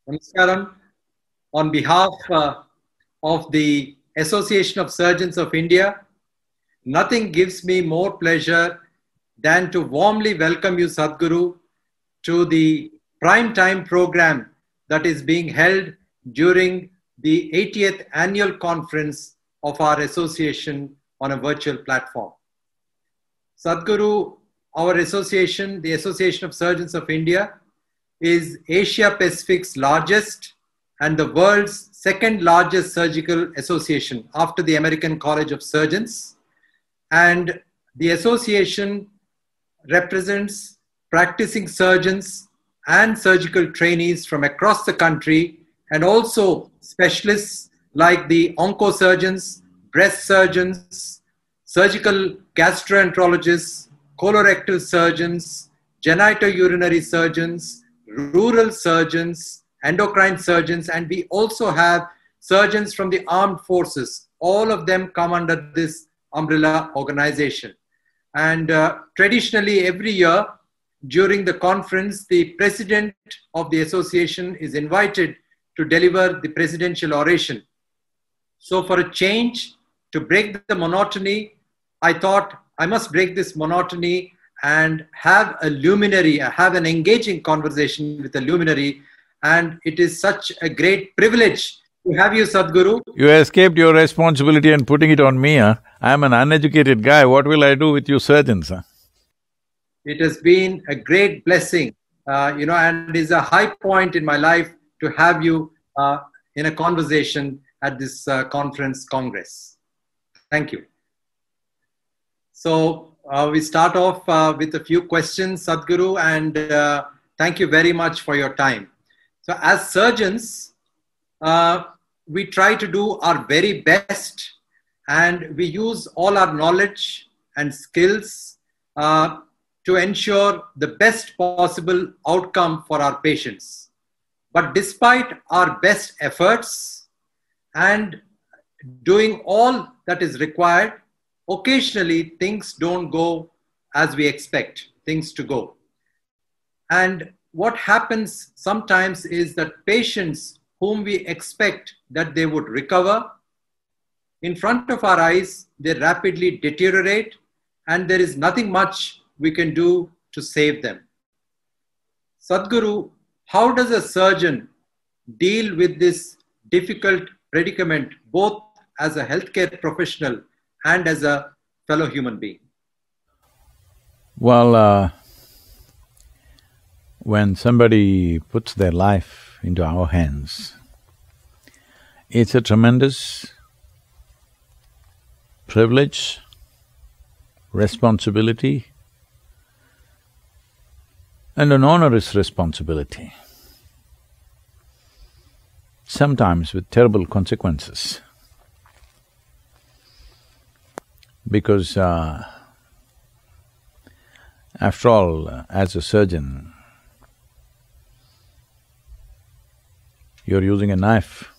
Namaskaram. On behalf of the Association of Surgeons of India, nothing gives me more pleasure than to warmly welcome you, Sadhguru, to the prime time program that is being held during the 80th annual conference of our association on a virtual platform. Sadhguru, our association, the Association of Surgeons of India, is Asia Pacific's largest and the world's second largest surgical association after the American College of Surgeons. And the association represents practicing surgeons and surgical trainees from across the country, and also specialists like the oncosurgeons, breast surgeons, surgical gastroenterologists, colorectal surgeons, genitourinary surgeons, rural surgeons, endocrine surgeons, and we also have surgeons from the armed forces. All of them come under this umbrella organization. And traditionally, every year during the conference, the president of the association is invited to deliver the presidential oration. So for a change, to break the monotony, I thought I must break this monotony and have a luminary, have an engaging conversation with a luminary. And it is such a great privilege to have you, Sadhguru. You escaped your responsibility and putting it on me, huh? I'm an uneducated guy, what will I do with you surgeons, huh? It has been a great blessing, and is a high point in my life to have you in a conversation at this congress. Thank you. So we start off with a few questions, Sadhguru, and thank you very much for your time. So as surgeons, we try to do our very best, and we use all our knowledge and skills to ensure the best possible outcome for our patients. But despite our best efforts and doing all that is required, occasionally things don't go as we expect things to go. And what happens sometimes is that patients whom we expect that they would recover, in front of our eyes, they rapidly deteriorate, and there is nothing much we can do to save them. Sadhguru, how does a surgeon deal with this difficult predicament, both as a healthcare professional and as a fellow human being? Well, when somebody puts their life into our hands, it's a tremendous privilege, responsibility, and an onerous responsibility, sometimes with terrible consequences. Because after all, as a surgeon, you're using a knife.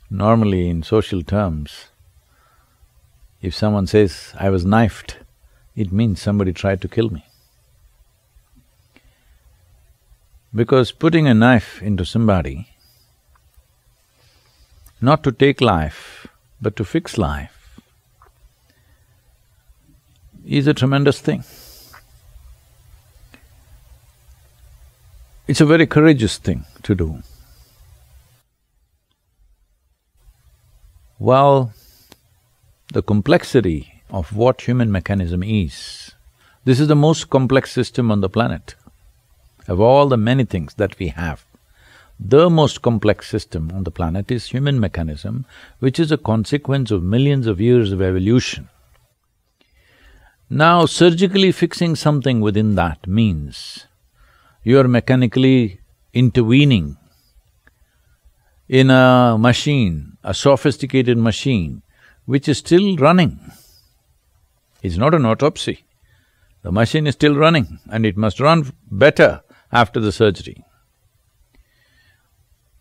Normally, in social terms, if someone says, "I was knifed," it means somebody tried to kill me. Because putting a knife into somebody, not to take life, but to fix life, is a tremendous thing. It's a very courageous thing to do. Well, the complexity of what human mechanism is, this is the most complex system on the planet. Of all the many things that we have, the most complex system on the planet is human mechanism, which is a consequence of millions of years of evolution. Now, surgically fixing something within that means you are mechanically intervening in a machine, a sophisticated machine, which is still running. It's not an autopsy. The machine is still running, and it must run better after the surgery.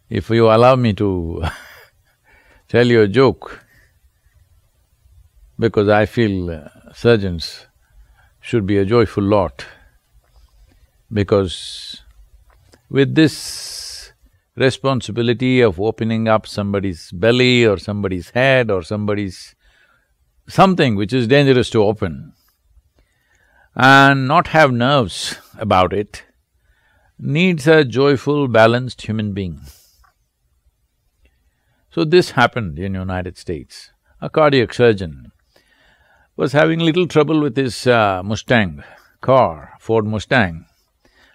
If you allow me to tell you a joke, because I feel surgeons should be a joyful lot, because with this responsibility of opening up somebody's belly or somebody's head or somebody's… something which is dangerous to open, and not have nerves about it, needs a joyful, balanced human being. So this happened in United States. A cardiac surgeon was having little trouble with his Mustang car, Ford Mustang,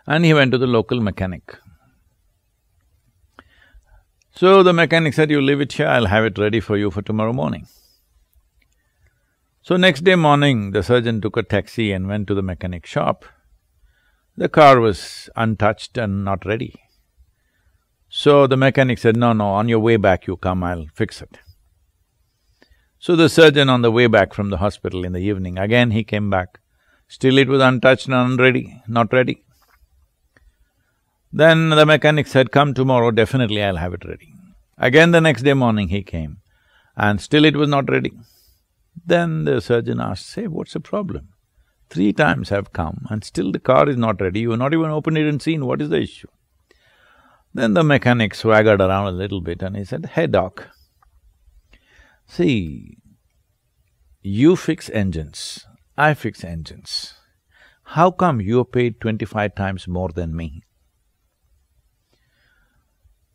and he went to the local mechanic. So the mechanic said, "You leave it here, I'll have it ready for you for tomorrow morning." So next day morning, the surgeon took a taxi and went to the mechanic shop. The car was untouched and not ready. So the mechanic said, "No, no, on your way back you come, I'll fix it." So the surgeon on the way back from the hospital in the evening, again he came back. Still it was untouched and unready, not ready. Then the mechanic said, "Come tomorrow, definitely I'll have it ready." Again the next day morning he came, and still it was not ready. Then the surgeon asked, "Say, what's the problem? 3 times I've come and still the car is not ready, you've not even opened it and seen, what is the issue?" Then the mechanic swaggered around a little bit and he said, "Hey doc, see, you fix engines, I fix engines. How come you're paid 25 times more than me?"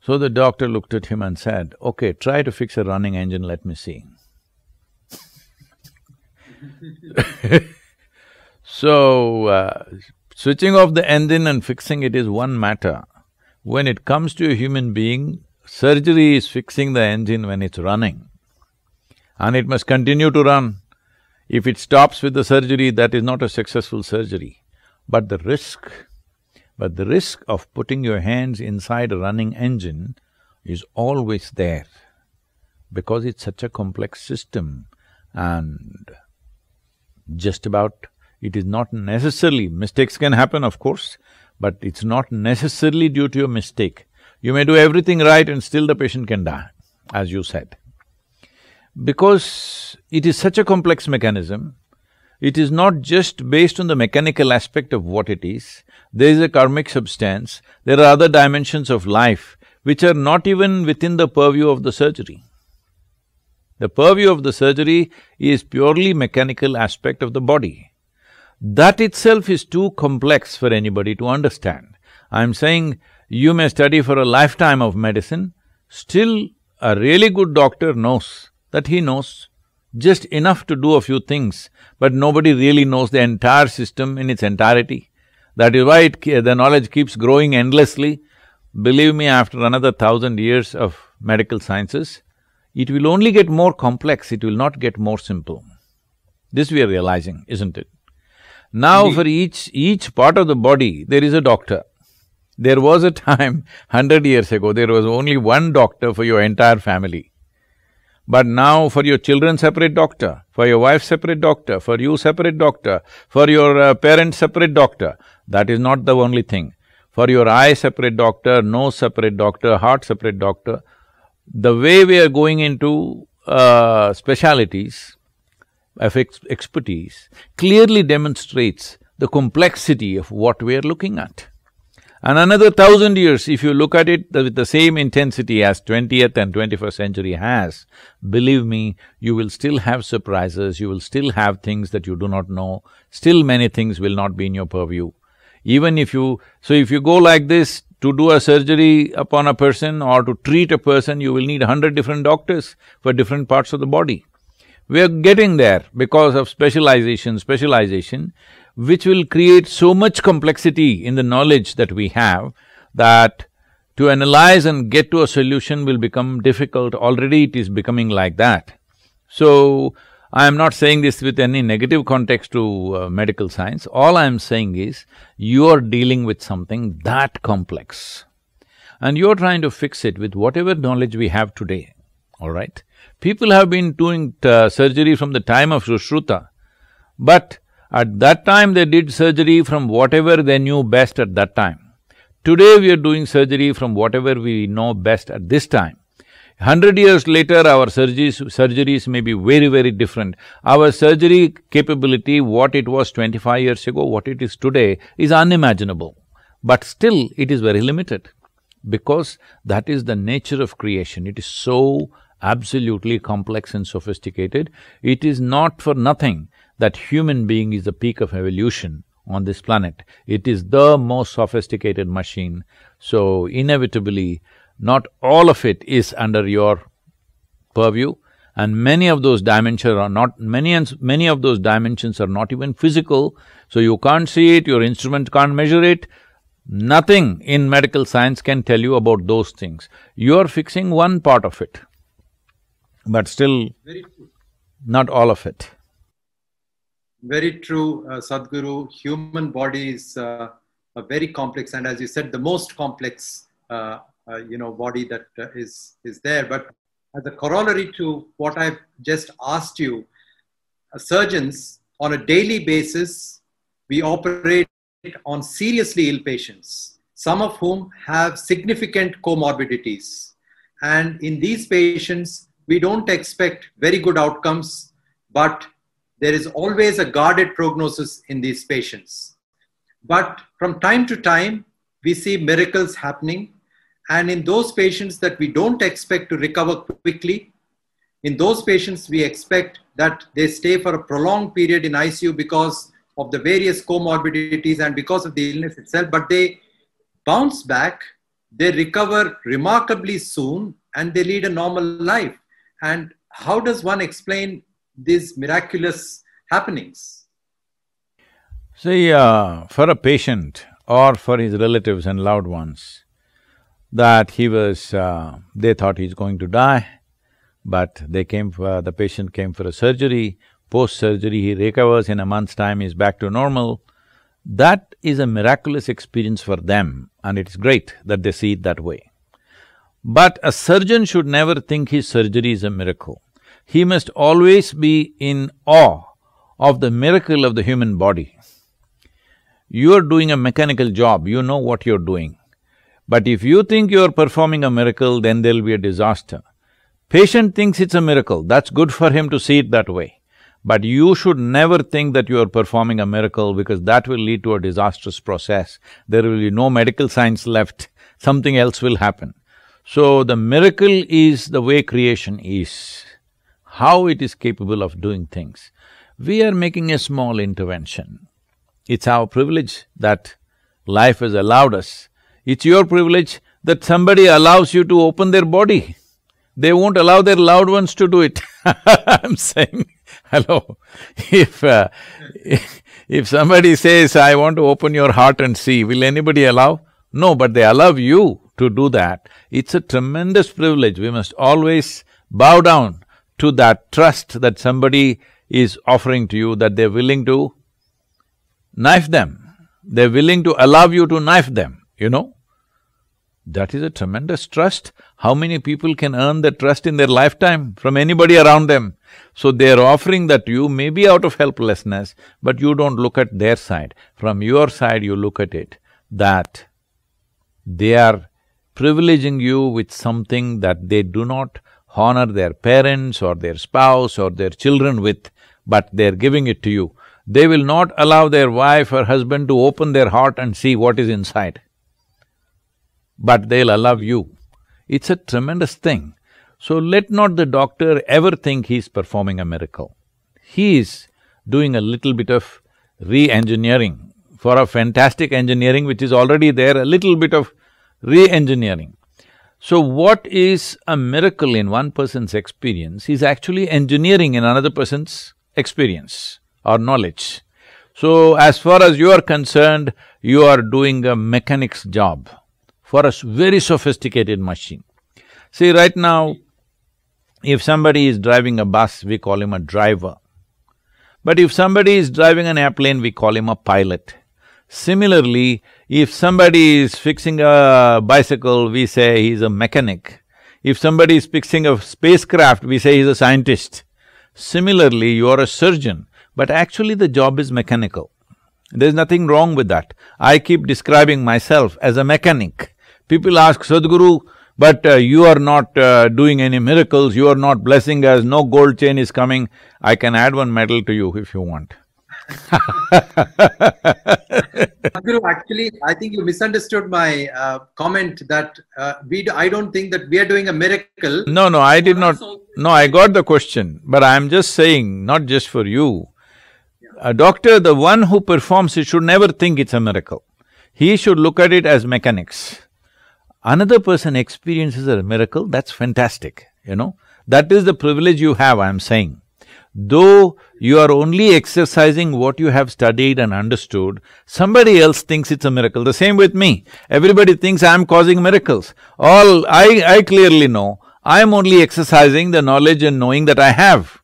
So the doctor looked at him and said, "Okay, try to fix a running engine, let me see." So, switching off the engine and fixing it is one matter. When it comes to a human being, surgery is fixing the engine when it's running, and it must continue to run. If it stops with the surgery, that is not a successful surgery. But the risk of putting your hands inside a running engine is always there, because it's such a complex system, and just about… it is not necessarily… mistakes can happen, of course, but it's not necessarily due to your mistake. You may do everything right and still the patient can die, as you said. Because it is such a complex mechanism, it is not just based on the mechanical aspect of what it is, there is a karmic substance, there are other dimensions of life which are not even within the purview of the surgery. The purview of the surgery is purely mechanical aspect of the body. That itself is too complex for anybody to understand. I'm saying you may study for a lifetime of medicine, still a really good doctor knows that he knows just enough to do a few things, but nobody really knows the entire system in its entirety. That is why the knowledge keeps growing endlessly. Believe me, after another 1,000 years of medical sciences, it will only get more complex, it will not get more simple. This we are realizing, isn't it? Now for each part of the body, there is a doctor. There was a time, 100 years ago, there was only one doctor for your entire family. But now for your children separate doctor, for your wife separate doctor, for you separate doctor, for your parents separate doctor. That is not the only thing. For your eye separate doctor, nose separate doctor, heart separate doctor. The way we are going into specialities of expertise clearly demonstrates the complexity of what we are looking at. And another 1,000 years, if you look at it with the same intensity as 20th and 21st century has, believe me, you will still have surprises, you will still have things that you do not know, still many things will not be in your purview. Even if you… so if you go like this, to do a surgery upon a person or to treat a person, you will need 100 different doctors for different parts of the body. We are getting there because of specialization, which will create so much complexity in the knowledge that we have that to analyze and get to a solution will become difficult. Already it is becoming like that. So, I am not saying this with any negative context to medical science. All I am saying is, you are dealing with something that complex and you are trying to fix it with whatever knowledge we have today, all right? People have been doing surgery from the time of Sushruta, but at that time they did surgery from whatever they knew best at that time. Today we are doing surgery from whatever we know best at this time. 100 years later, our surgeries may be very, very different. Our surgery capability, what it was 25 years ago, what it is today, is unimaginable. but still it is very limited, because that is the nature of creation. It is so absolutely complex and sophisticated. It is not for nothing that human being is the peak of evolution on this planet. It is the most sophisticated machine, so inevitably, not all of it is under your purview, and many of those dimensions are not even physical, so you can't see it, your instrument can't measure it. Nothing in medical science can tell you about those things. You are fixing one part of it, but still not all of it. Very true, Sadhguru. Human body is a very complex, and as you said, the most complex, body that is there. But as a corollary to what I've just asked you, surgeons on a daily basis, we operate on seriously ill patients, some of whom have significant comorbidities. And in these patients, we don't expect very good outcomes, but there is always a guarded prognosis in these patients. But from time to time, we see miracles happening. And in those patients that we don't expect to recover quickly, in those patients, we expect that they stay for a prolonged period in ICU because of the various comorbidities and because of the illness itself, but they bounce back, they recover remarkably soon, and they lead a normal life. And how does one explain these miraculous happenings? See, for a patient or for his relatives and loved ones, that they thought he's going to die, but the patient came for a surgery, post-surgery he recovers, in a month's time he's back to normal. That is a miraculous experience for them, and it's great that they see it that way. But a surgeon should never think his surgery is a miracle. He must always be in awe of the miracle of the human body. You're doing a mechanical job, you know what you're doing. But if you think you're performing a miracle, then there'll be a disaster. Patient thinks it's a miracle, that's good for him to see it that way. But you should never think that you are performing a miracle, because that will lead to a disastrous process. There will be no medical science left, something else will happen. So the miracle is the way creation is, how it is capable of doing things. We are making a small intervention. It's our privilege that life has allowed us. It's your privilege that somebody allows you to open their body. They won't allow their loved ones to do it. I'm saying, hello, if somebody says, I want to open your heart and see, will anybody allow? No, but they allow you to do that. It's a tremendous privilege. We must always bow down to that trust that somebody is offering to you, that they're willing to knife them. They're willing to allow you to knife them, you know. That is a tremendous trust. How many people can earn that trust in their lifetime from anybody around them? So they are offering that to you, maybe out of helplessness, but you don't look at their side. From your side, you look at it, that they are privileging you with something that they do not honor their parents or their spouse or their children with, but they're giving it to you. They will not allow their wife or husband to open their heart and see what is inside, but they'll allow you. It's a tremendous thing. So let not the doctor ever think he's performing a miracle. He is doing a little bit of re-engineering for a fantastic engineering which is already there, a little bit of re-engineering. So what is a miracle in one person's experience is actually engineering in another person's experience or knowledge. So as far as you are concerned, you are doing a mechanic's job for a very sophisticated machine. See, right now, if somebody is driving a bus, we call him a driver. But if somebody is driving an airplane, we call him a pilot. Similarly, if somebody is fixing a bicycle, we say he's a mechanic. If somebody is fixing a spacecraft, we say he's a scientist. Similarly, you are a surgeon, but actually the job is mechanical. There's nothing wrong with that. I keep describing myself as a mechanic. People ask, Sadhguru, but you are not doing any miracles, you are not blessing us, no gold chain is coming. I can add one medal to you if you want. Sadhguru, actually, I think you misunderstood my comment that I don't think that we are doing a miracle. No, I did not… No, I got the question, but I'm just saying, not just for you. A doctor, the one who performs it, should never think it's a miracle. He should look at it as mechanics. Another person experiences a miracle, that's fantastic, you know. That is the privilege you have, I'm saying. Though you are only exercising what you have studied and understood, somebody else thinks it's a miracle. The same with me. Everybody thinks I'm causing miracles. I clearly know, I'm only exercising the knowledge and knowing that I have.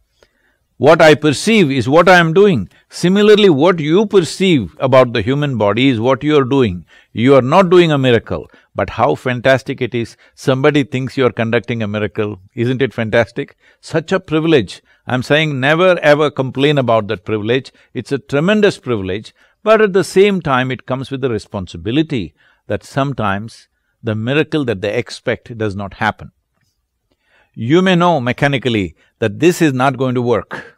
What I perceive is what I am doing. Similarly, what you perceive about the human body is what you are doing. You are not doing a miracle, but how fantastic it is, somebody thinks you are conducting a miracle. Isn't it fantastic? Such a privilege. I'm saying never ever complain about that privilege. It's a tremendous privilege, but at the same time it comes with the responsibility that sometimes the miracle that they expect does not happen. You may know mechanically that this is not going to work,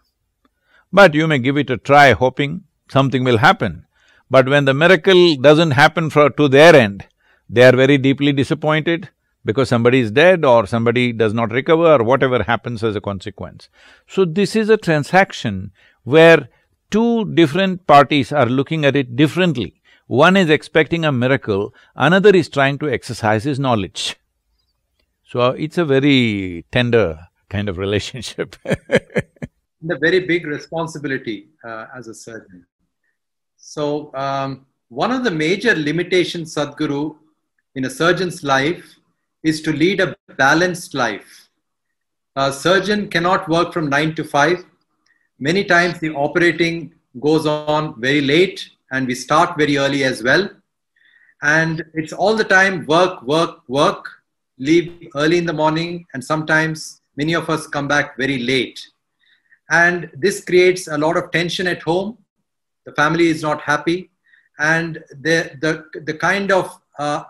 but you may give it a try hoping something will happen. But when the miracle doesn't happen to their end, they are very deeply disappointed because somebody is dead or somebody does not recover or whatever happens as a consequence. So this is a transaction where two different parties are looking at it differently. One is expecting a miracle, another is trying to exercise his knowledge. So it's a very tender kind of relationship. And a very big responsibility as a surgeon. So one of the major limitations, Sadhguru, in a surgeon's life is to lead a balanced life. A surgeon cannot work from 9 to 5. Many times the operating goes on very late and we start very early as well. And it's all the time work, work, work, leave early in the morning, and sometimes many of us come back very late. And this creates a lot of tension at home. The family is not happy, and the kind of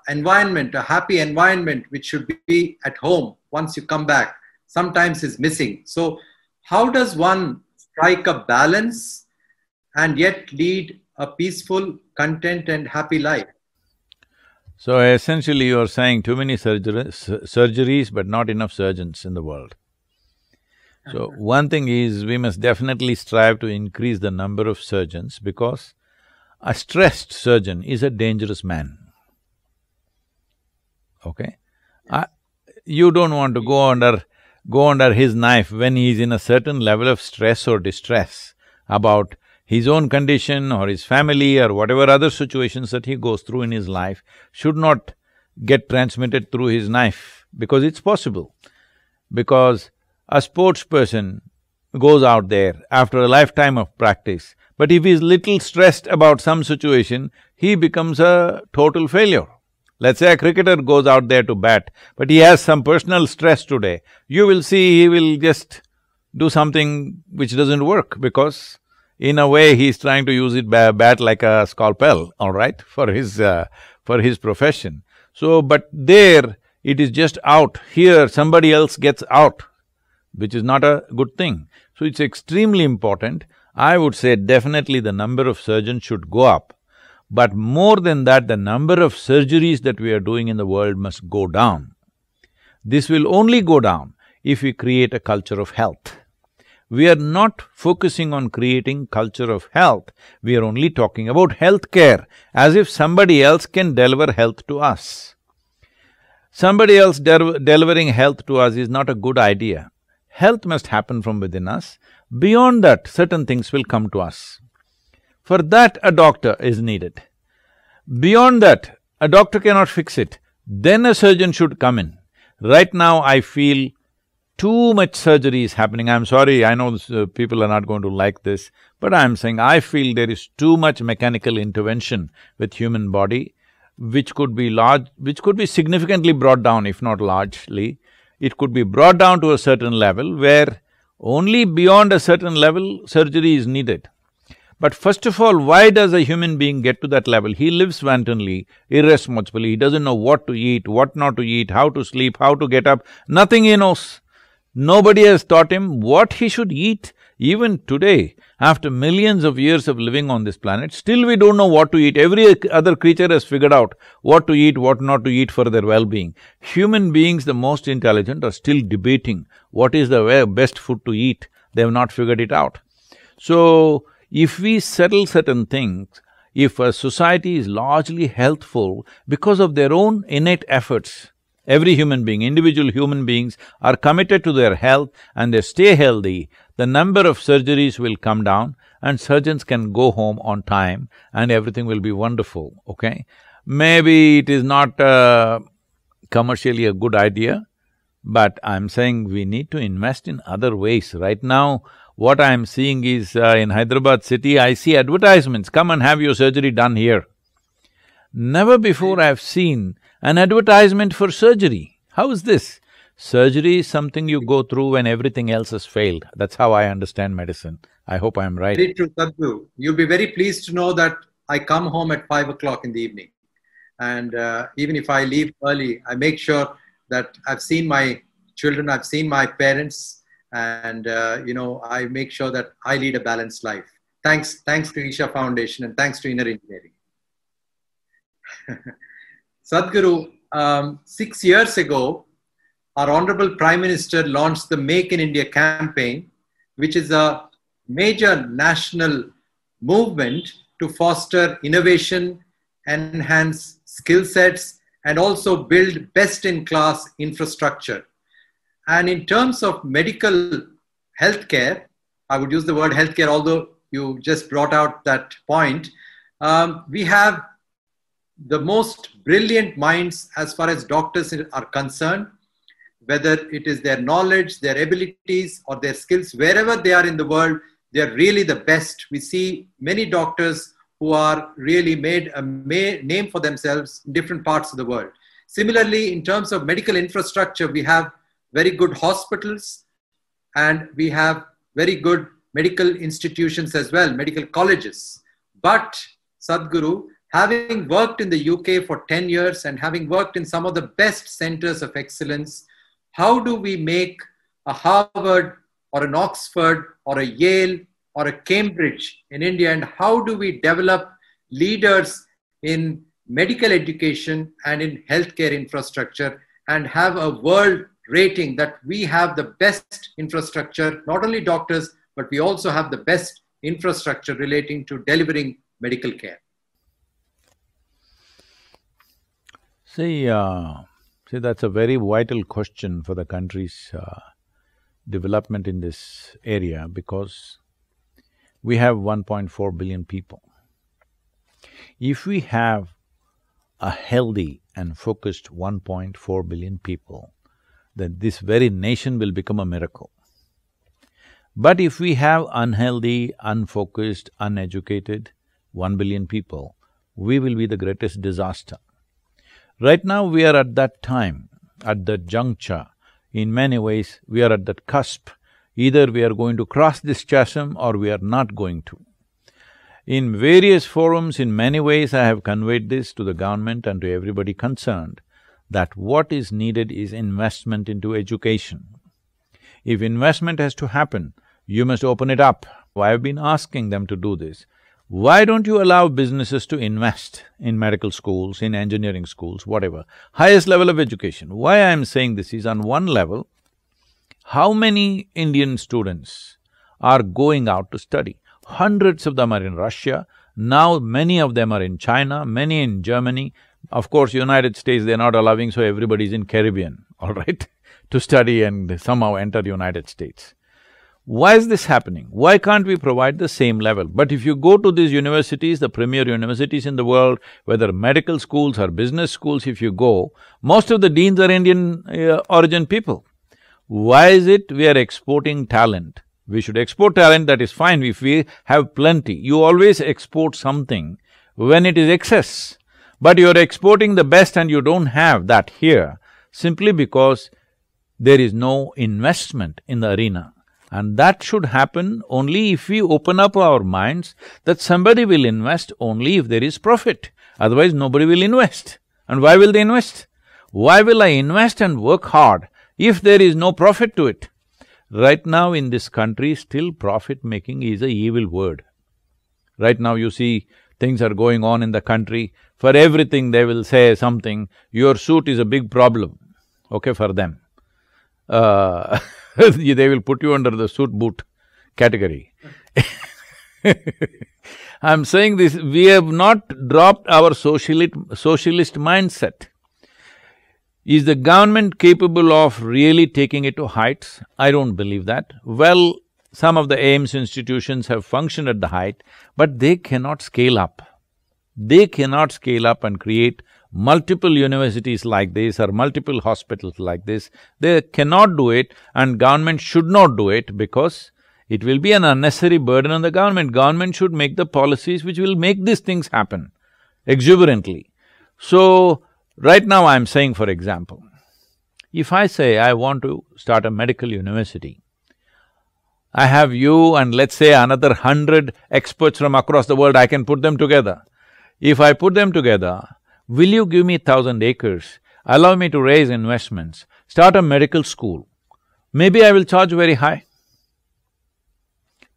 environment, a happy environment which should be at home once you come back, sometimes is missing. So how does one strike a balance and yet lead a peaceful, content and happy life? So essentially you are saying too many surgeries but not enough surgeons in the world. So one thing is, we must definitely strive to increase the number of surgeons because a stressed surgeon is a dangerous man, okay? You don't want to go under his knife when he is in a certain level of stress or distress about his own condition or his family or whatever other situations that he goes through in his life should not get transmitted through his knife, because it's possible. Because a sports person goes out there after a lifetime of practice, but if he's little stressed about some situation, he becomes a total failure. Let's say a cricketer goes out there to bat, but he has some personal stress today, you will see he will just do something which doesn't work because in a way he's trying to use it bat like a scalpel, all right, for his profession. So, but there it is just out, here somebody else gets out, which is not a good thing. So it's extremely important. I would say definitely the number of surgeons should go up, but more than that, the number of surgeries that we are doing in the world must go down. This will only go down if we create a culture of health. We are not focusing on creating culture of health, we are only talking about healthcare, as if somebody else can deliver health to us. Somebody else delivering health to us is not a good idea. Health must happen from within us. Beyond that, certain things will come to us. For that, a doctor is needed. Beyond that, a doctor cannot fix it. Then a surgeon should come in. Right now, I feel too much surgery is happening. I'm sorry, I know people are not going to like this, but I'm saying I feel there is too much mechanical intervention with human body, which could be significantly brought down, if not largely. It could be brought down to a certain level where only beyond a certain level surgery is needed. But first of all, why does a human being get to that level? He lives wantonly, irresponsibly, he doesn't know what to eat, what not to eat, how to sleep, how to get up, nothing he knows. Nobody has taught him what he should eat. Even today, After millions of years of living on this planet, still we don't know what to eat. Every other creature has figured out what to eat, what not to eat for their well-being. Human beings, the most intelligent, are still debating what is the best food to eat. They have not figured it out. So, if we settle certain things, if a society is largely healthful because of their own innate efforts, every human being, individual human beings are committed to their health and they stay healthy, the number of surgeries will come down and surgeons can go home on time and everything will be wonderful, okay? Maybe it is not commercially a good idea, but I'm saying we need to invest in other ways. Right now, what I'm seeing is in Hyderabad city, I see advertisements, come and have your surgery done here. Never before I've seen an advertisement for surgery. How is this? Surgery is something you go through when everything else has failed. That's how I understand medicine. I hope I'm right. Very true, Sadhguru. You'll be very pleased to know that I come home at 5 o'clock in the evening. And even if I leave early, I make sure that I've seen my children, I've seen my parents, and I make sure that I lead a balanced life. Thanks to Isha Foundation and thanks to Inner Engineering. Sadhguru, 6 years ago, our Honorable Prime Minister launched the Make in India campaign, which is a major national movement to foster innovation, enhance skill sets, and also build best-in-class infrastructure. And in terms of medical healthcare, I would use the word healthcare, although you just brought out that point, we have the most brilliant minds as far as doctors are concerned, whether it is their knowledge, their abilities, or their skills, wherever they are in the world, they are really the best. We see many doctors who are really made a name for themselves in different parts of the world. Similarly, in terms of medical infrastructure, we have very good hospitals and we have very good medical institutions as well, medical colleges. But Sadhguru, having worked in the UK for 10 years and having worked in some of the best centers of excellence, how do we make a Harvard or an Oxford or a Yale or a Cambridge in India, and how do we develop leaders in medical education and in healthcare infrastructure and have a world rating that we have the best infrastructure, not only doctors, but we also have the best infrastructure relating to delivering medical care? See, that's a very vital question for the country's development in this area, because we have 1.4 billion people. If we have a healthy and focused 1.4 billion people, then this very nation will become a miracle. But if we have unhealthy, unfocused, uneducated 1 billion people, we will be the greatest disaster. Right now we are at that time, at that juncture. In many ways, we are at that cusp. Either we are going to cross this chasm or we are not going to. In various forums, in many ways, I have conveyed this to the government and to everybody concerned, that what is needed is investment into education. If investment has to happen, you must open it up. I have been asking them to do this. Why don't you allow businesses to invest in medical schools, in engineering schools, whatever, highest level of education? Why I am saying this is, on one level, how many Indian students are going out to study? Hundreds of them are in Russia, now many of them are in China, many in Germany. Of course, United States they're not allowing, so everybody's in Caribbean, all right, to study and somehow enter United States. Why is this happening? Why can't we provide the same level? But if you go to these universities, the premier universities in the world, whether medical schools or business schools, if you go, most of the deans are Indian origin people. Why is it we are exporting talent? We should export talent, that is fine if we have plenty. You always export something when it is excess. But you are exporting the best and you don't have that here, simply because there is no investment in the arena. And that should happen only if we open up our minds that somebody will invest only if there is profit. Otherwise, nobody will invest. And why will they invest? Why will I invest and work hard if there is no profit to it? Right now in this country, still profit-making is a evil word. Right now you see things are going on in the country, for everything they will say something, your suit is a big problem, okay, for them. They will put you under the suit boot category. I'm saying this, we have not dropped our socialist mindset. Is the government capable of really taking it to heights? I don't believe that. Well, some of the AIMS institutions have functioned at the height, but they cannot scale up. They cannot scale up and create multiple universities like this or multiple hospitals like this. They cannot do it, and government should not do it because it will be an unnecessary burden on the government. Government should make the policies which will make these things happen exuberantly. So, right now I'm saying, for example, if I say I want to start a medical university, I have you and let's say another 100 experts from across the world, I can put them together. If I put them together, will you give me 1,000 acres, allow me to raise investments, start a medical school? Maybe I will charge very high.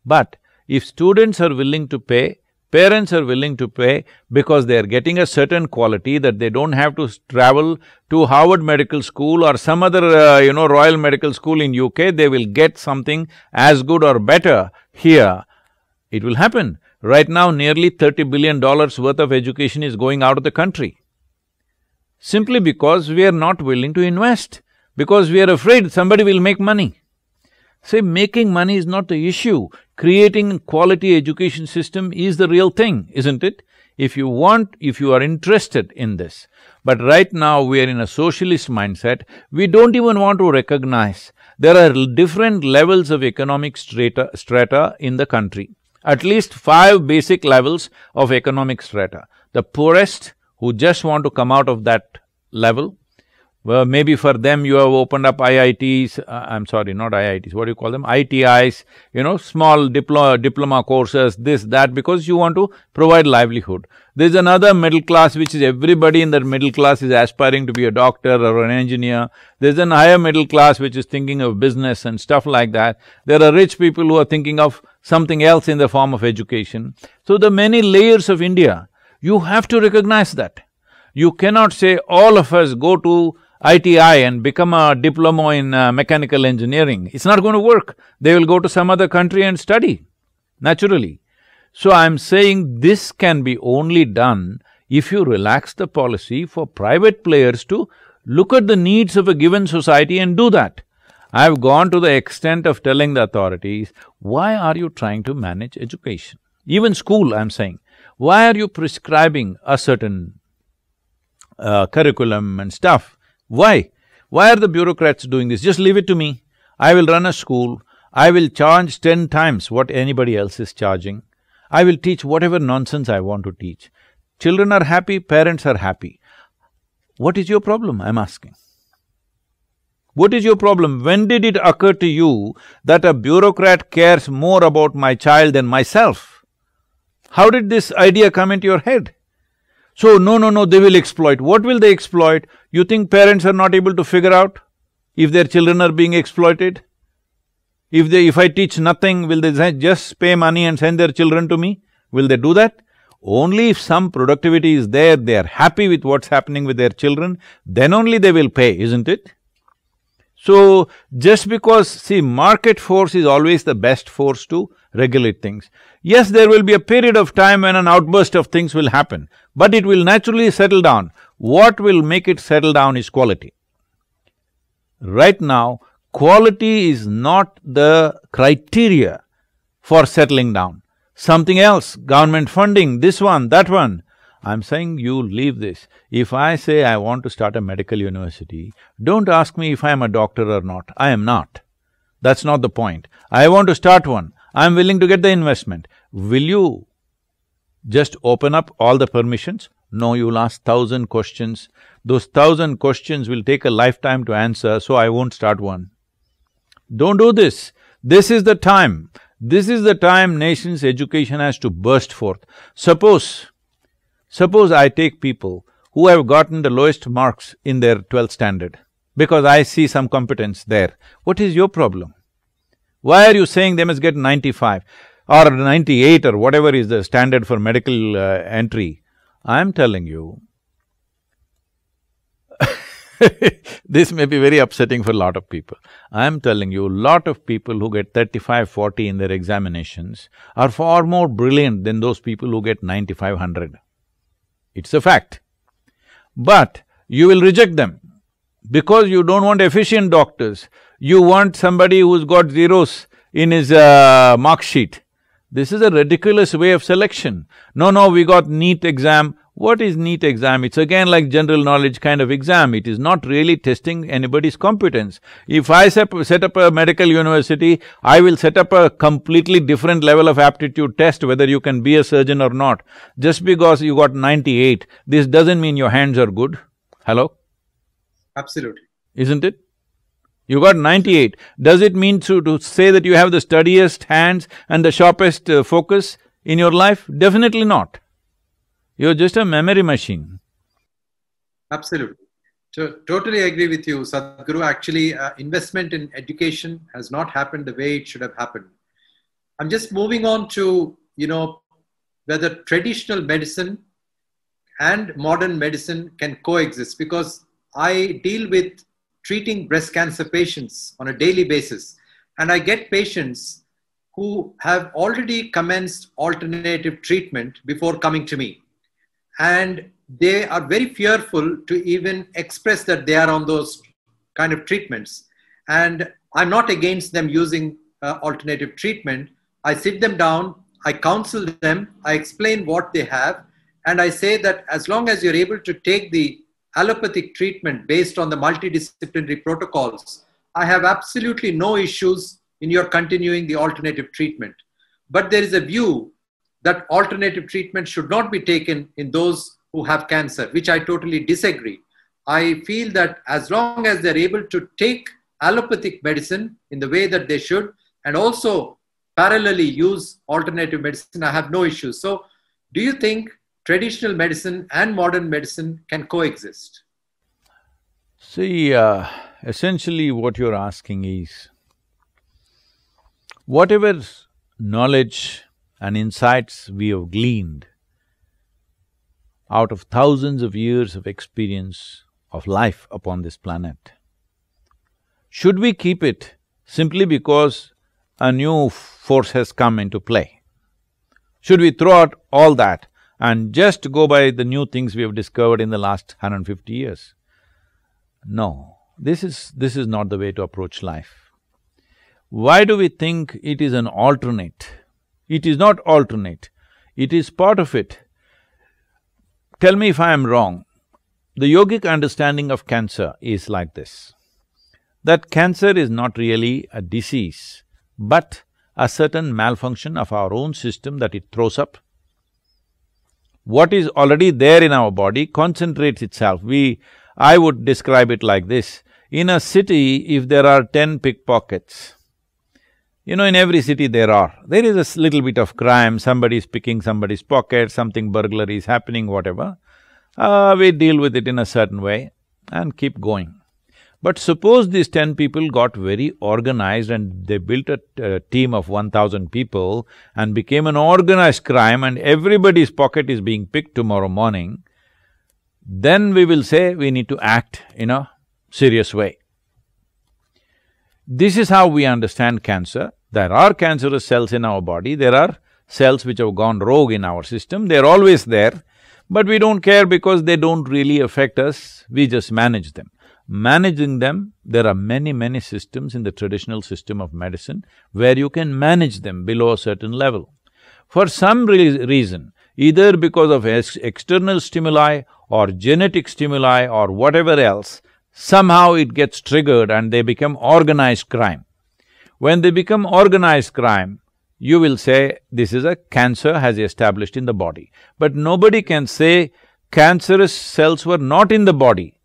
But if students are willing to pay, parents are willing to pay because they are getting a certain quality that they don't have to travel to Harvard Medical School or some other, Royal Medical School in UK, they will get something as good or better here, it will happen. Right now, nearly $30 billion worth of education is going out of the country. Simply because we are not willing to invest, because we are afraid somebody will make money. Say, making money is not the issue. Creating quality education system is the real thing, isn't it? If you are interested in this. But right now we are in a socialist mindset, we don't even want to recognize there are different levels of economic strata in the country. At least 5 basic levels of economic strata. The poorest who just want to come out of that level, well, maybe for them you have opened up IITs, I'm sorry, not IITs, what do you call them? ITIs, small diploma courses, this, that, because you want to provide livelihood. There's another middle class which is everybody in that middle class is aspiring to be a doctor or an engineer. There's an higher middle class which is thinking of business and stuff like that. There are rich people who are thinking of something else in the form of education. So the many layers of India, you have to recognize that. You cannot say all of us go to ITI and become a diploma in mechanical engineering. It's not going to work. They will go to some other country and study, naturally. So I'm saying this can be only done if you relax the policy for private players to look at the needs of a given society and do that. I've gone to the extent of telling the authorities, why are you trying to manage education? Even school, I'm saying, why are you prescribing a certain curriculum and stuff? Why? Why are the bureaucrats doing this? Just leave it to me. I will run a school. I will charge 10 times what anybody else is charging. I will teach whatever nonsense I want to teach. Children are happy, parents are happy. What is your problem, I'm asking? What is your problem? When did it occur to you that a bureaucrat cares more about my child than myself? How did this idea come into your head? So, no, they will exploit. What will they exploit? You think parents are not able to figure out if their children are being exploited? If I teach nothing, will they just pay money and send their children to me? Will they do that? Only if some productivity is there, they are happy with what's happening with their children, then only they will pay, isn't it? So, just because, see, market force is always the best force to regulate things. Yes, there will be a period of time when an outburst of things will happen, but it will naturally settle down. What will make it settle down is quality. Right now, quality is not the criteria for settling down. Something else, government funding, this one, that one. I'm saying you leave this. If I say I want to start a medical university, don't ask me if I am a doctor or not. I am not. That's not the point. I want to start one. I am willing to get the investment. Will you just open up all the permissions? No, you'll ask 1,000 questions. Those 1,000 questions will take a lifetime to answer, so I won't start one. Don't do this. This is the time. This is the time nation's education has to burst forth. Suppose I take people who have gotten the lowest marks in their 12th standard, because I see some competence there. What is your problem? Why are you saying they must get 95 or 98 or whatever is the standard for medical entry? I'm telling you, this may be very upsetting for a lot of people. I'm telling you, a lot of people who get 35, 40 in their examinations are far more brilliant than those people who get 95, 100. It's a fact. But you will reject them because you don't want efficient doctors. You want somebody who's got zeros in his mark sheet. This is a ridiculous way of selection. No, we got NEET exam. What is NEET exam? It's again like general knowledge kind of exam. It is not really testing anybody's competence. If I set up a medical university, I will set up a completely different level of aptitude test whether you can be a surgeon or not. Just because you got 98, this doesn't mean your hands are good. Hello? Absolutely. Isn't it? You got 98. Does it mean to say that you have the steadiest hands and the sharpest focus in your life? Definitely not. You're just a memory machine. Absolutely. Totally agree with you, Sadhguru. Actually, investment in education has not happened the way it should have happened. I'm just moving on to, whether traditional medicine and modern medicine can coexist, because I deal with treating breast cancer patients on a daily basis, and I get patients who have already commenced alternative treatment before coming to me. And they are very fearful to even express that they are on those kind of treatments. And I'm not against them using alternative treatment. I sit them down, I counsel them, I explain what they have, and I say that as long as you're able to take the allopathic treatment based on the multidisciplinary protocols, I have absolutely no issues in your continuing the alternative treatment. But there is a view that alternative treatment should not be taken in those who have cancer, which I totally disagree. I feel that as long as they're able to take allopathic medicine in the way that they should, and also parallelly use alternative medicine, I have no issues. So do you think traditional medicine and modern medicine can coexist? See, essentially what you're asking is, whatever knowledge and insights we have gleaned out of thousands of years of experience of life upon this planet, should we keep it simply because a new force has come into play? Should we throw out all that and just go by the new things we have discovered in the last 150 years? No, this is not the way to approach life. Why do we think it is an alternate? It is not alternate, it is part of it. Tell me if I am wrong. The yogic understanding of cancer is like this, that cancer is not really a disease, but a certain malfunction of our own system that it throws up. What is already there in our body concentrates itself. I would describe it like this. In a city, if there are 10 pickpockets, in every city there is a little bit of crime, somebody is picking somebody's pocket, something burglary is happening, whatever. We deal with it in a certain way and keep going. But suppose these 10 people got very organized and they built a team of 1,000 people and became an organized crime, and everybody's pocket is being picked tomorrow morning, then we will say we need to act in a serious way. This is how we understand cancer. There are cancerous cells in our body, there are cells which have gone rogue in our system, they're always there, but we don't care because they don't really affect us, we just manage them. Managing them, there are many systems in the traditional system of medicine where you can manage them below a certain level. For some reason, either because of external stimuli or genetic stimuli or whatever else, somehow it gets triggered and they become organized crime. When they become organized crime, you will say, this is a cancer has established in the body. But nobody can say cancerous cells were not in the body.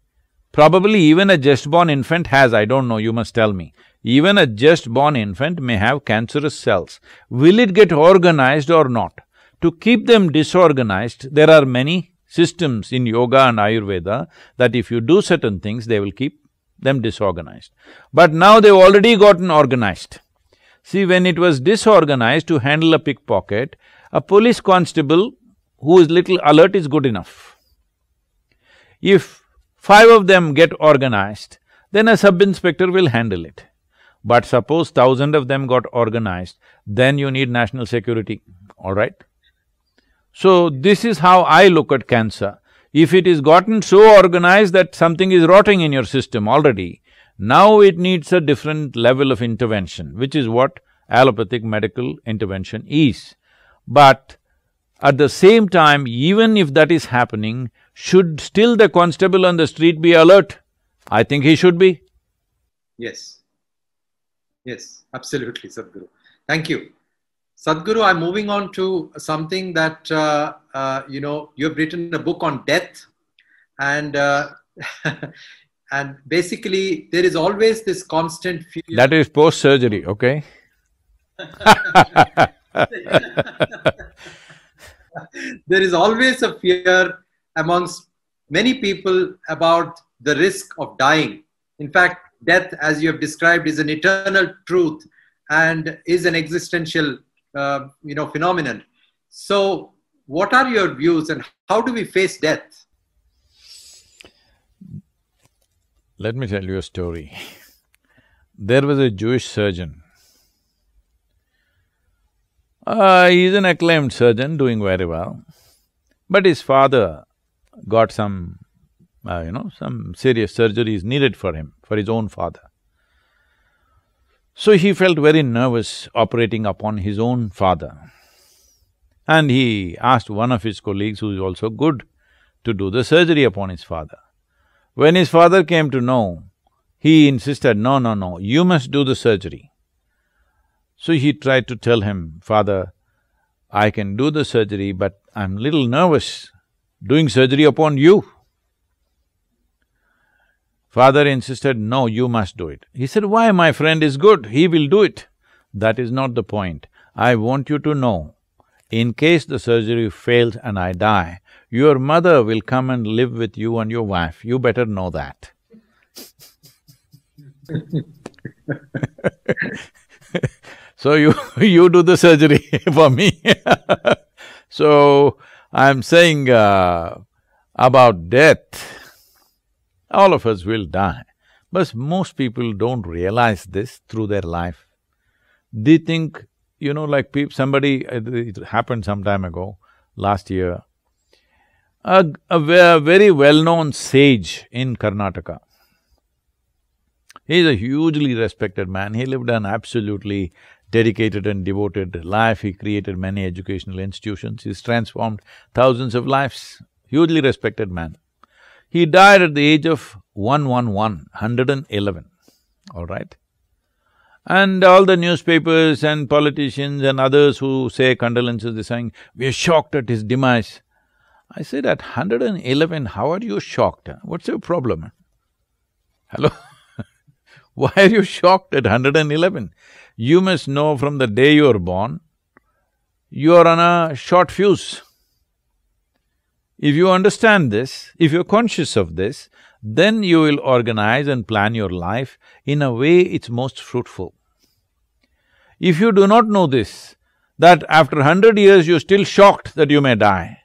Probably even a just-born infant has, I don't know, you must tell me. Even a just-born infant may have cancerous cells. Will it get organized or not? To keep them disorganized, there are many systems in yoga and Ayurveda that if you do certain things, they will keep them disorganized. But now they've already gotten organized. See, when it was disorganized to handle a pickpocket, a police constable who is little alert is good enough. If 5 of them get organized, then a sub-inspector will handle it. But suppose 1,000 of them got organized, then you need national security, all right? So, this is how I look at cancer. If it is gotten so organized that something is rotting in your system already, now it needs a different level of intervention, which is what allopathic medical intervention is. But at the same time, even if that is happening, should still the constable on the street be alert? I think he should be. Yes. Yes, absolutely, Sadhguru. Thank you. Sadhguru, I'm moving on to something that, you have written a book on death, and and basically there is always this constant fear. That is post-surgery, okay? There is always a fear amongst many people about the risk of dying. In fact, death, as you have described, is an eternal truth and is an existential, phenomenon. So, what are your views, and how do we face death? Let me tell you a story. There was a Jewish surgeon. He's an acclaimed surgeon, doing very well. But his father got some serious surgeries needed for him, for his own father. So he felt very nervous operating upon his own father. And he asked one of his colleagues, who is also good, to do the surgery upon his father. When his father came to know, he insisted, no, no, no, you must do the surgery. So he tried to tell him, Father, I can do the surgery, but I'm little nervous doing surgery upon you. Father insisted, no, you must do it. He said, why? My friend is good, he will do it. That is not the point. I want you to know, in case the surgery fails and I die, your mother will come and live with you and your wife. You better know that. So you do the surgery for me. So, I'm saying about death, all of us will die, but most people don't realize this through their life. They think, like it happened some time ago, last year, a very well-known sage in Karnataka. He is a hugely respected man. He lived an absolutely dedicated and devoted life. He created many educational institutions. He's transformed thousands of lives. Hugely respected man. He died at the age of 111, all right? And all the newspapers and politicians and others who say condolences, they're saying, we are shocked at his demise. I said, at 111, how are you shocked? What's your problem? Hello? Why are you shocked at 111? You must know from the day you are born, you are on a short fuse. If you understand this, if you're conscious of this, then you will organize and plan your life in a way it's most fruitful. If you do not know this, that after 100 years you're still shocked that you may die,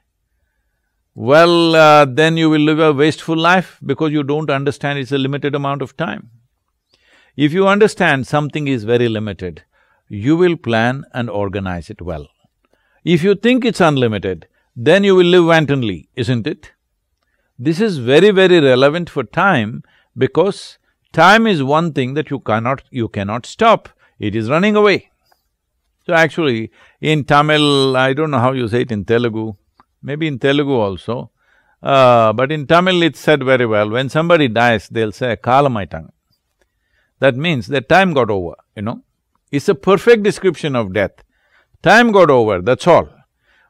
well, then you will live a wasteful life because you don't understand it's a limited amount of time. If you understand something is very limited, you will plan and organize it well. If you think it's unlimited, then you will live wantonly, isn't it? This is very, very relevant for time because time is one thing that you cannot stop, it is running away. So actually, in Tamil, I don't know how you say it in Telugu, maybe in Telugu also, but in Tamil it's said very well, when somebody dies, they'll say, "Kalamaitan." That means that time got over, It's a perfect description of death. Time got over, that's all.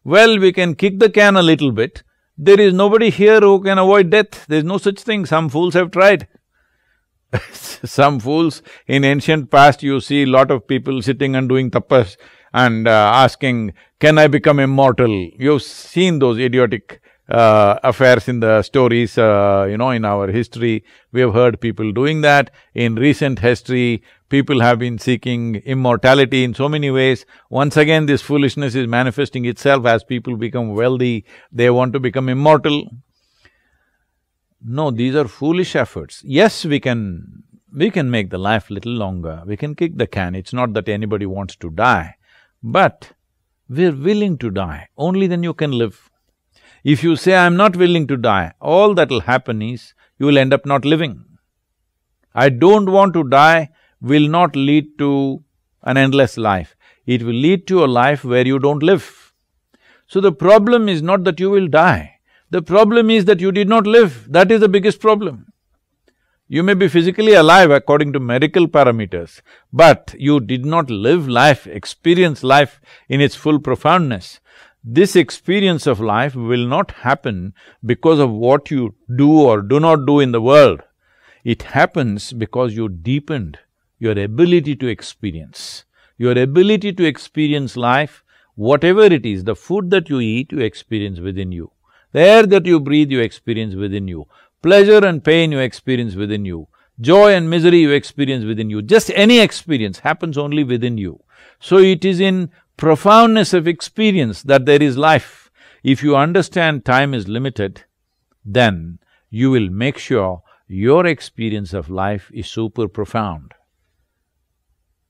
Well, we can kick the can a little bit. There is nobody here who can avoid death. There's no such thing. Some fools have tried. Some fools in ancient past, you see lot of people sitting and doing tapas and asking, can I become immortal? You've seen those idiotic affairs in the stories, in our history. We have heard people doing that. In recent history, people have been seeking immortality in so many ways. Once again, this foolishness is manifesting itself as people become wealthy, they want to become immortal. No, these are foolish efforts. Yes, we can make the life little longer, we can kick the can, it's not that anybody wants to die, but we're willing to die, only then you can live. If you say, I'm not willing to die, all that'll happen is, you will end up not living. I don't want to die will not lead to an endless life, it will lead to a life where you don't live. So the problem is not that you will die, the problem is that you did not live, that is the biggest problem. You may be physically alive according to medical parameters, but you did not live life, experience life in its full profoundness. This experience of life will not happen because of what you do or do not do in the world. It happens because you deepened your ability to experience. Your ability to experience life, whatever it is, the food that you eat, you experience within you. The air that you breathe, you experience within you. Pleasure and pain you experience within you. Joy and misery you experience within you. Just any experience happens only within you. So it is in profoundness of experience that there is life. If you understand time is limited, then you will make sure your experience of life is super profound.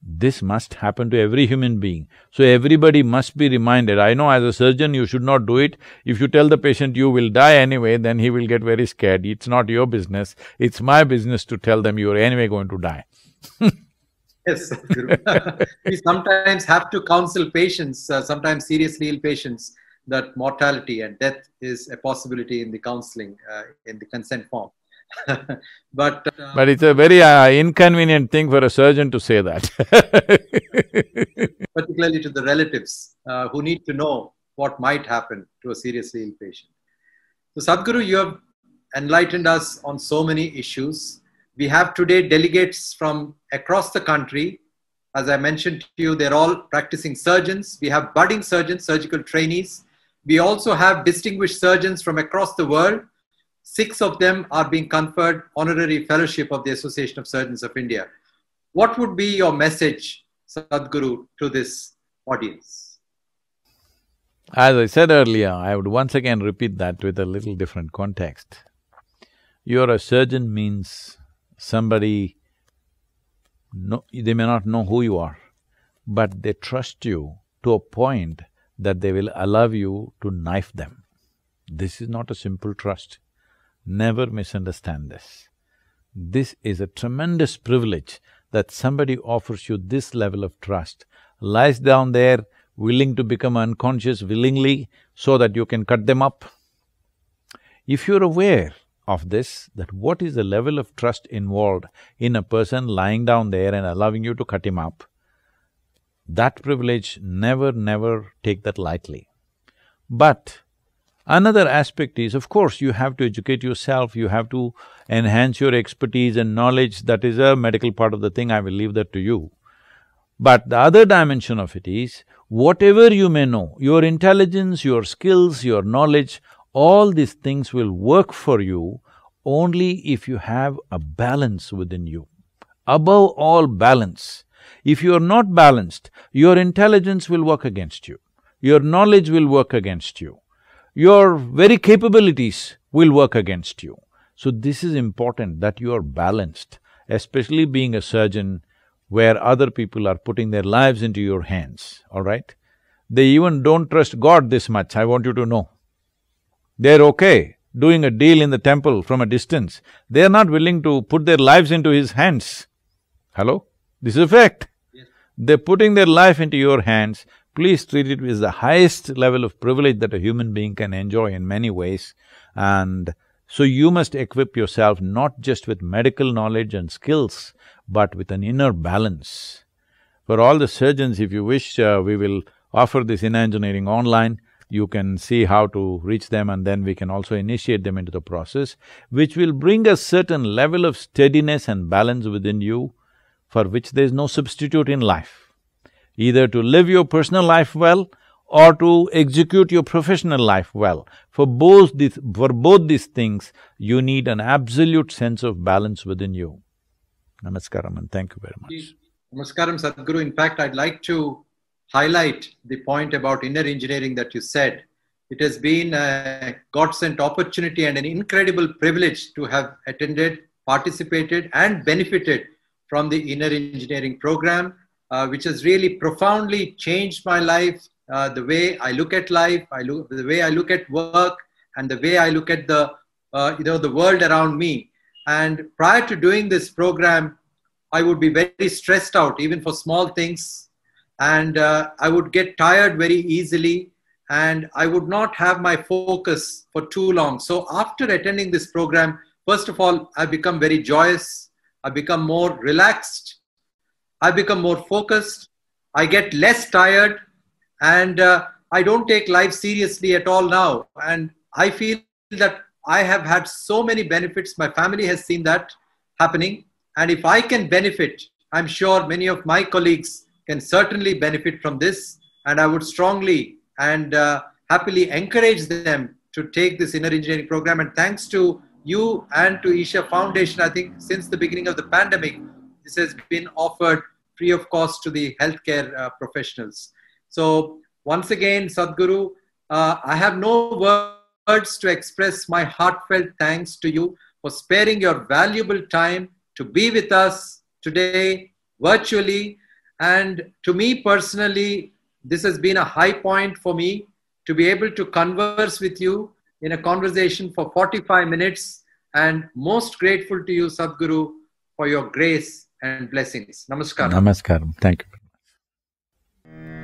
This must happen to every human being. So everybody must be reminded. I know as a surgeon you should not do it. If you tell the patient you will die anyway, then he will get very scared. It's not your business, it's my business to tell them you are anyway going to die. Yes, Sadhguru. We sometimes have to counsel patients, sometimes seriously ill patients, that mortality and death is a possibility in the counseling, in the consent form. But it's a very inconvenient thing for a surgeon to say that. Particularly to the relatives who need to know what might happen to a seriously ill patient. So Sadhguru, you have enlightened us on so many issues. We have today delegates from across the country. As I mentioned to you, they're all practicing surgeons. We have budding surgeons, surgical trainees. We also have distinguished surgeons from across the world. 6 of them are being conferred honorary fellowship of the Association of Surgeons of India. What would be your message, Sadhguru, to this audience? As I said earlier, I would once again repeat that with a little different context. You're a surgeon means somebody, they may not know who you are, but they trust you to a point that they will allow you to knife them. This is not a simple trust. Never misunderstand this. This is a tremendous privilege that somebody offers you this level of trust, lies down there willing to become unconscious willingly so that you can cut them up. If you're aware of this, that what is the level of trust involved in a person lying down there and allowing you to cut him up, that privilege, never take that lightly. But another aspect is, of course, you have to educate yourself, you have to enhance your expertise and knowledge, that is a medical part of the thing, I will leave that to you. But the other dimension of it is, whatever you may know, your intelligence, your skills, your knowledge, all these things will work for you only if you have a balance within you. Above all, balance. If you are not balanced, your intelligence will work against you, your knowledge will work against you, your very capabilities will work against you. So this is important that you are balanced, especially being a surgeon where other people are putting their lives into your hands, all right? They even don't trust God this much, I want you to know. They're okay doing a deal in the temple from a distance. They're not willing to put their lives into His hands. Hello? This is a fact. Yes. They're putting their life into your hands. Please treat it as the highest level of privilege that a human being can enjoy in many ways. And so you must equip yourself not just with medical knowledge and skills, but with an inner balance. For all the surgeons, if you wish, we will offer this inner engineering online. You can see how to reach them, and then we can also initiate them into the process, which will bring a certain level of steadiness and balance within you, for which there is no substitute in life. Either to live your personal life well, or to execute your professional life well. For both these things, you need an absolute sense of balance within you. Namaskaram and thank you very much. Namaskaram, Sadhguru. In fact, I'd like to highlight the point about inner engineering that you said. It has been a God-sent opportunity and an incredible privilege to have attended, participated and benefited from the inner engineering program, which has really profoundly changed my life, the way I look at life, the way I look at work, and the way I look at the world around me. And prior to doing this program, I would be very stressed out, even for small things, and I would get tired very easily, and I would not have my focus for too long. So after attending this program, first of all, I become very joyous, I become more relaxed, I become more focused, I get less tired, and I don't take life seriously at all now. And I feel that I have had so many benefits. My family has seen that happening. And if I can benefit, I'm sure many of my colleagues can certainly benefit from this. And I would strongly and happily encourage them to take this inner engineering program. And thanks to you and to Isha Foundation, I think since the beginning of the pandemic, this has been offered free of cost to the healthcare professionals. So once again, Sadhguru, I have no words to express my heartfelt thanks to you for sparing your valuable time to be with us today virtually. And to me personally, this has been a high point for me to be able to converse with you in a conversation for 45 minutes. And most grateful to you, Sadhguru, for your grace and blessings. Namaskaram. Namaskaram. Thank you.